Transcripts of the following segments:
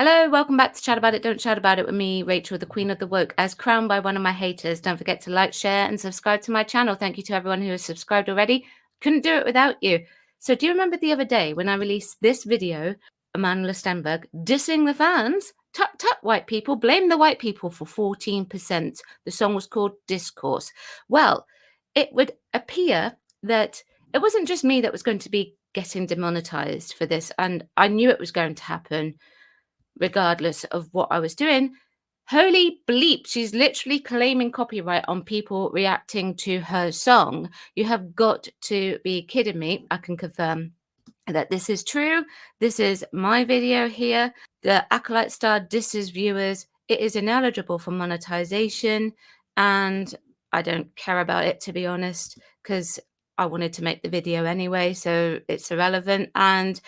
Hello, welcome back to Chat About It, Don't Chat About It with me, Rachel, the Queen of the Woke, as crowned by one of my haters. Don't forget to like, share, and subscribe to my channel. Thank you to everyone who has subscribed already. Couldn't do it without you. So do you remember the other day when I released this video, Amanda Stenberg, dissing the fans? Tut tut, white people, blame the white people for 14%. The song was called Discourse. Well, it would appear that it wasn't just me that was going to be getting demonetized for this, and I knew it was going to happen regardless of what I was doing. Holy bleep, she's literally claiming copyright on people reacting to her song. You have got to be kidding me. I can confirm that this is true. This is my video here. The Acolyte star disses viewers. It is ineligible for monetization, and I don't care about it, to be honest, because I wanted to make the video anyway, so it's irrelevant. And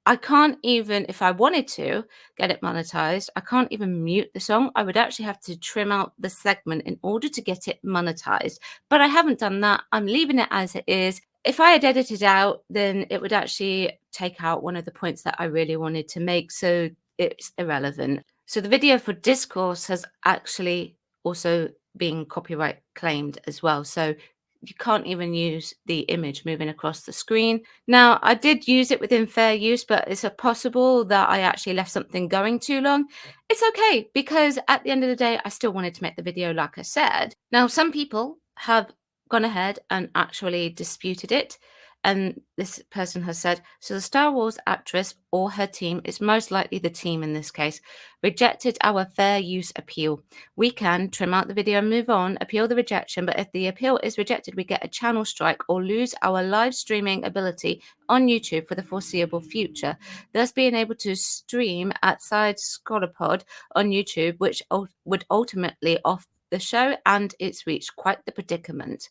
I can't even, if I wanted to get it monetized, I can't even mute the song. I would actually have to trim out the segment in order to get it monetized. But I haven't done that. I'm leaving it as it is. If I had edited out, then it would actually take out one of the points that I really wanted to make, so it's irrelevant. So the video for Discourse has actually also been copyright claimed as well. So you can't even use the image moving across the screen. Now, I did use it within fair use, but it's possible that I actually left something going too long. It's okay, because at the end of the day, I still wanted to make the video, like I said. Now, some people have gone ahead and actually disputed it. And this person has said, so the Star Wars actress or her team, is most likely the team in this case, rejected our fair use appeal. We can trim out the video and move on, appeal the rejection, but if the appeal is rejected, we get a channel strike or lose our live streaming ability on YouTube for the foreseeable future, thus being able to stream outside Scholopod on YouTube, which would ultimately off the show and its reach. Quite the predicament.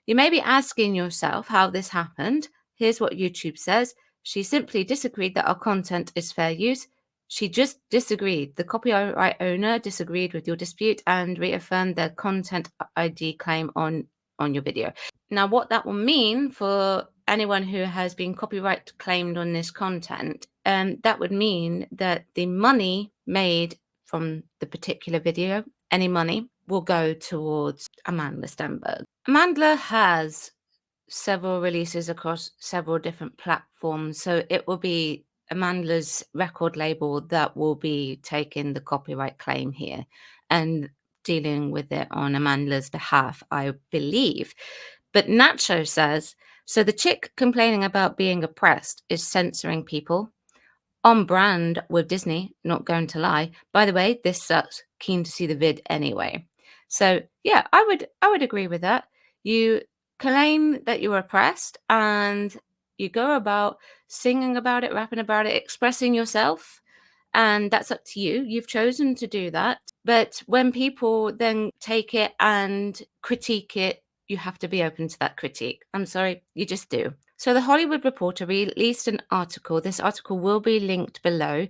You may be asking yourself how this happened. Here's what YouTube says. She simply disagreed that our content is fair use. She just disagreed. The copyright owner disagreed with your dispute and reaffirmed their content ID claim on your video. Now, what that will mean for anyone who has been copyright claimed on this content, that would mean that the money made from the particular video, any money, will go towards Amanda Stenberg. Amanda has several releases across several different platforms, so it will be Amanda's record label that will be taking the copyright claim here and dealing with it on Amanda's behalf, I believe. But Nacho says, so the chick complaining about being oppressed is censoring people. On brand with Disney, not going to lie. By the way, this sucks. Keen to see the vid anyway. So yeah, I would agree with that. You claim that you're oppressed and you go about singing about it, rapping about it, expressing yourself, and that's up to you. You've chosen to do that. But when people then take it and critique it, you have to be open to that critique. I'm sorry, you just do. So the Hollywood Reporter released an article. This article will be linked below.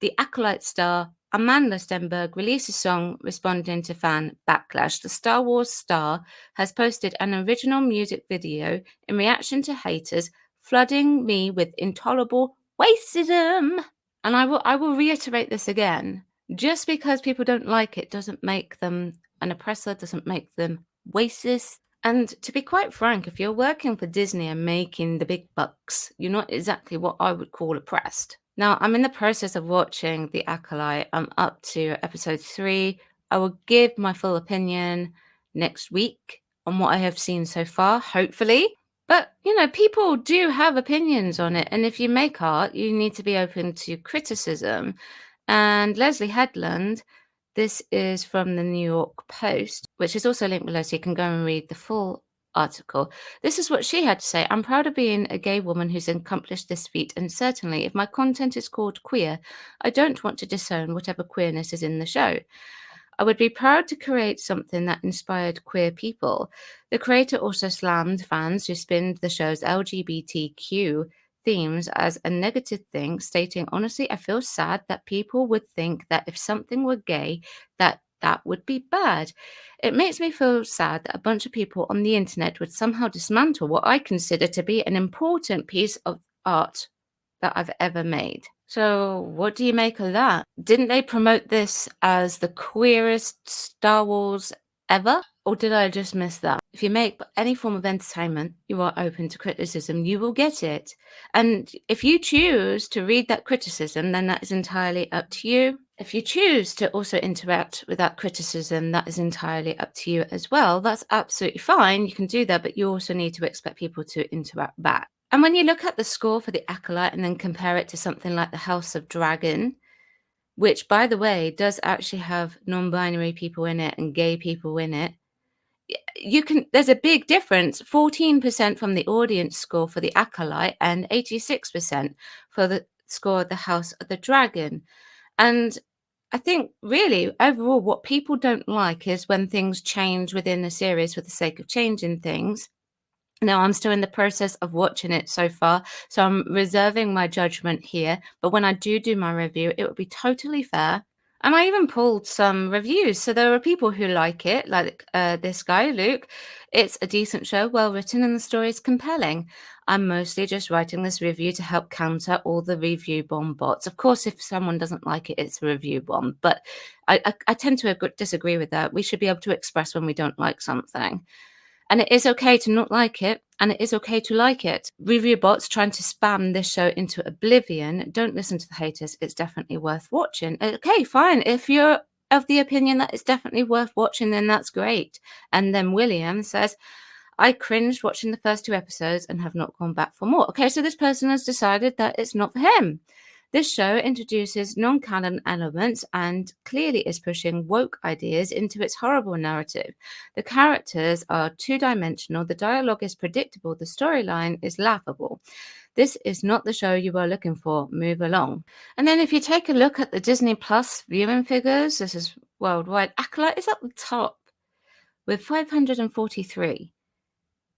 The Acolyte star Amanda Stenberg released a song responding to fan backlash. The Star Wars star has posted an original music video in reaction to haters flooding me with intolerable racism. And I will reiterate this again. Just because people don't like it doesn't make them an oppressor, doesn't make them racist. And to be quite frank, if you're working for Disney and making the big bucks, you're not exactly what I would call oppressed. Now, I'm in the process of watching The Acolyte. I'm up to episode 3. I will give my full opinion next week on what I have seen so far, hopefully. But, you know, people do have opinions on it. And if you make art, you need to be open to criticism. And Leslie Headland, this is from the New York Post, which is also linked below, so you can go and read the full article. This is what she had to say. I'm proud of being a gay woman who's accomplished this feat, and certainly if my content is called queer, I don't want to disown whatever queerness is in the show. I would be proud to create something that inspired queer people. The creator also slammed fans who spinned the show's LGBTQ themes as a negative thing, stating, honestly, I feel sad that people would think that if something were gay, that would be bad. It makes me feel sad that a bunch of people on the internet would somehow dismantle what I consider to be an important piece of art that I've ever made. So, what do you make of that? Didn't they promote this as the queerest Star Wars ever? Or did I just miss that? If you make any form of entertainment, you are open to criticism, you will get it. And if you choose to read that criticism, then that is entirely up to you. If you choose to also interact with that criticism, that is entirely up to you as well. That's absolutely fine. You can do that, but you also need to expect people to interact back. And when you look at the score for the Acolyte and then compare it to something like the House of Dragon, which, by the way, does actually have non-binary people in it and gay people in it, you can there's a big difference, 14% from the audience score for the Acolyte and 86% for the score of the House of the Dragon. And I think really overall what people don't like is when things change within a series for the sake of changing things. Now, I'm still in the process of watching it so far, so I'm reserving my judgment here. But when I do my review, it will be totally fair. And I even pulled some reviews. So there are people who like it, like this guy, Luke. It's a decent show, well written, and the story is compelling. I'm mostly just writing this review to help counter all the review bomb bots. Of course, if someone doesn't like it, it's a review bomb. But I tend to disagree with that. We should be able to express when we don't like something. And it is okay to not like it, and it is okay to like it. Review bots trying to spam this show into oblivion. Don't listen to the haters. It's definitely worth watching. Okay, fine. If you're of the opinion that it's definitely worth watching, then that's great. And then William says, I cringed watching the first 2 episodes and have not gone back for more. Okay, so this person has decided that it's not for him. This show introduces non canon elements and clearly is pushing woke ideas into its horrible narrative. The characters are two dimensional, the dialogue is predictable, the storyline is laughable. This is not the show you are looking for. Move along. And then if you take a look at the Disney Plus viewing figures, this is worldwide. Acolyte is at the top with 543.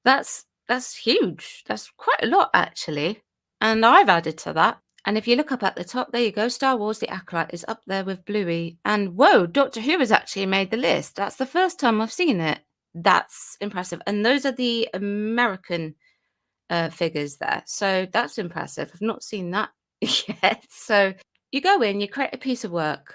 That's huge. That's quite a lot actually. And I've added to that. And if you look up at the top, there you go. Star Wars The Acolyte is up there with Bluey. And whoa, Doctor Who has actually made the list. That's the first time I've seen it. That's impressive. And those are the American figures there. So that's impressive. I've not seen that yet. So you go in, you create a piece of work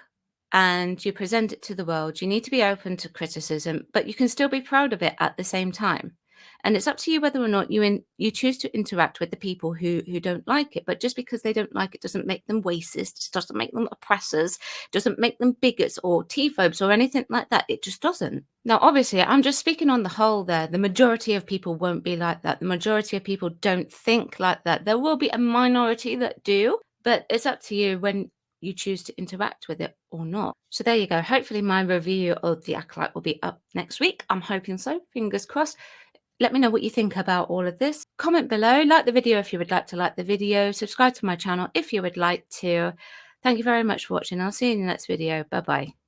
and you present it to the world. You need to be open to criticism, but you can still be proud of it at the same time. And it's up to you whether or not you choose to interact with the people who don't like it. But just because they don't like it doesn't make them racists, doesn't make them oppressors, doesn't make them bigots or T-phobes or anything like that. It just doesn't. Now, obviously, I'm just speaking on the whole there. The majority of people won't be like that. The majority of people don't think like that. There will be a minority that do, but it's up to you when you choose to interact with it or not. So there you go. Hopefully my review of The Acolyte will be up next week. I'm hoping so. Fingers crossed. Let me know what you think about all of this. Comment below, like the video if you would like to like the video, subscribe to my channel if you would like to. Thank you very much for watching. I'll see you in the next video. Bye-bye.